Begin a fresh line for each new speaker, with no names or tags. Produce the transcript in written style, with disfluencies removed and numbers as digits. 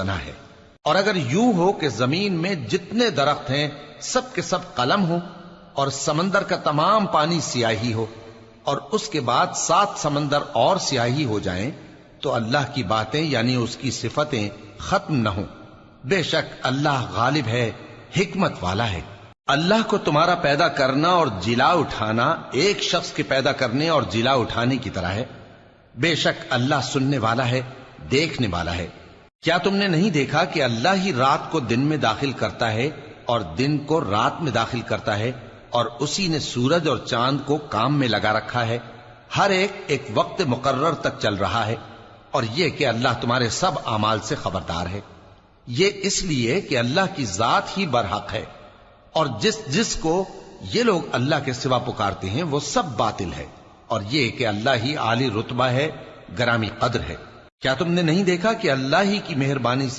بنا ہے۔ اور اگر یوں ہو کہ زمین میں جتنے درخت ہیں سب کے سب قلم ہو، اور سمندر کا تمام پانی سیاہی ہو، اور اس کے بعد 7 سمندر اور سیاہی ہو جائیں، تو اللہ کی باتیں یعنی اس کی صفتیں ختم نہ ہوں۔ بے شک اللہ غالب ہے، حکمت والا ہے۔ اللہ کو تمہارا پیدا کرنا اور جلا اٹھانا ایک شخص کے پیدا کرنے اور جلا اٹھانے کی طرح ہے۔ بے شک اللہ سننے والا ہے، دیکھنے والا ہے۔ کیا تم نے نہیں دیکھا کہ اللہ ہی رات کو دن میں داخل کرتا ہے اور دن کو رات میں داخل کرتا ہے، اور اسی نے سورج اور چاند کو کام میں لگا رکھا ہے، ہر ایک وقت مقرر تک چل رہا ہے، اور یہ کہ اللہ تمہارے سب اعمال سے خبردار ہے۔ یہ اس لیے کہ اللہ کی ذات ہی برحق ہے، اور جس کو یہ لوگ اللہ کے سوا پکارتے ہیں وہ سب باطل ہے، اور یہ کہ اللہ ہی عالی رتبہ ہے، گرامی قدر ہے۔ کیا تم نے نہیں دیکھا کہ اللہ ہی کی مہربانی سے